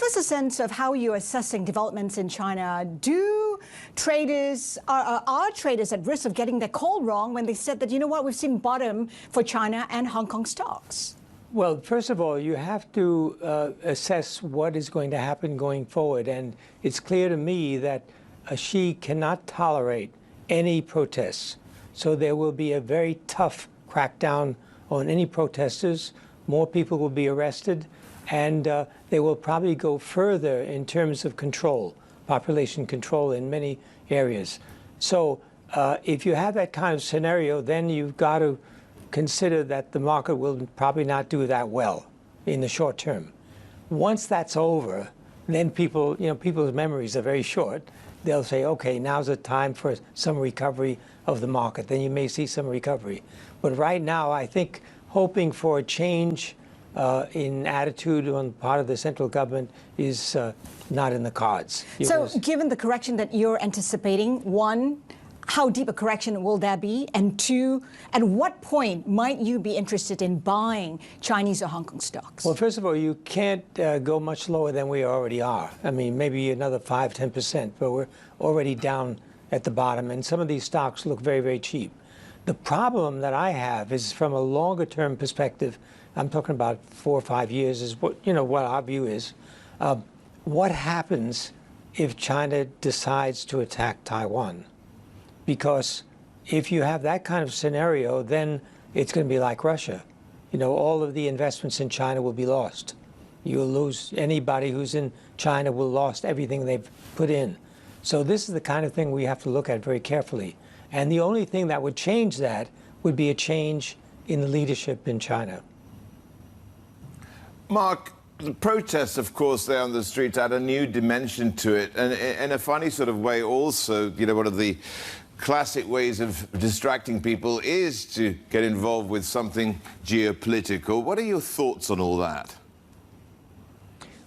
us a sense of how you're assessing developments in China. Are traders at risk of getting their call wrong when they said that, you know what, we've seen bottom for China and Hong Kong stocks? Well, first of all, you have to assess what is going to happen going forward. And it's clear to me that Xi cannot tolerate any protests. So there will be a very tough crackdown on any protesters. More people will be arrested. And they will probably go further in terms of control, population control in many areas. So if you have that kind of scenario, then you've got to consider that the market will probably not do that well in the short term. Once that's over, then people's memories are very short. They'll say, okay, now's the time for some recovery of the market. Then you may see some recovery. But right now, I think hoping for a change in attitude on the part of the central government is not in the cards. So given the correction that you're anticipating, one, how deep a correction will there be? And two, at what point might you be interested in buying Chinese or Hong Kong stocks? Well, first of all, you can't go much lower than we already are. I mean, maybe another 5–10%, but we're already down at the bottom. And some of these stocks look very, very cheap. The problem that I have is from a longer-term perspective. I'm talking about 4 or 5 years is what our view is. What happens if China decides to attack Taiwan? Because if you have that kind of scenario, then it's going to be like Russia. All of the investments in China will be lost. You'll lose anybody who's in China will lost everything they've put in. So this is the kind of thing we have to look at very carefully. And the only thing that would change that would be a change in the leadership in China. Mark, the protests, of course, there on the streets add a new dimension to it. And in a funny sort of way also, one of the classic ways of distracting people is to get involved with something geopolitical. What are your thoughts on all that?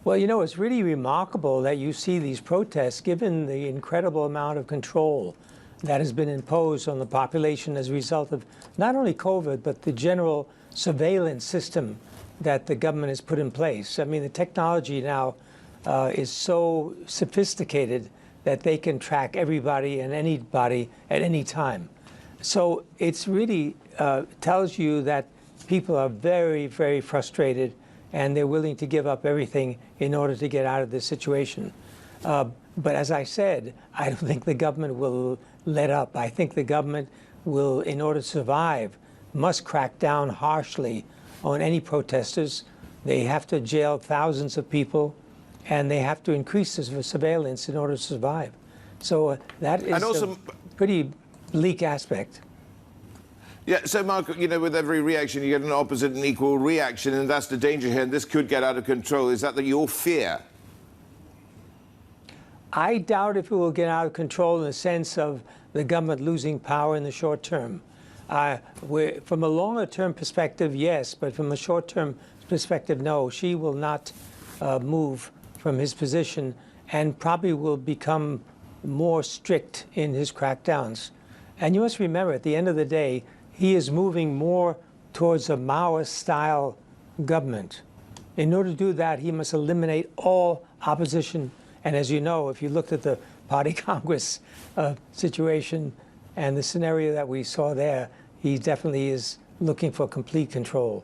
Well, it's really remarkable that you see these protests, given the incredible amount of control that has been imposed on the population as a result of not only COVID, but the general surveillance system that the government has put in place. I mean, the technology now is so sophisticated that they can track everybody and anybody at any time. So it's really tells you that people are very, very frustrated, and they're willing to give up everything in order to get out of this situation. But as I said, I don't think the government will let up. I think the government will, in order to survive, must crack down harshly on any protesters. They have to jail thousands of people, and they have to increase the surveillance in order to survive. So that is a pretty bleak aspect. Yeah, so Mark, with every reaction, you get an opposite and equal reaction, and that's the danger here, and this could get out of control. Is that your fear? I doubt if it will get out of control in the sense of the government losing power in the short term. From a longer-term perspective, yes, but from a short-term perspective, no. Xi will not move from his position and probably will become more strict in his crackdowns. And you must remember, at the end of the day, he is moving more towards a Maoist-style government. In order to do that, he must eliminate all opposition. And as you know, if you looked at the Party Congress situation and the scenario that we saw there, he definitely is looking for complete control.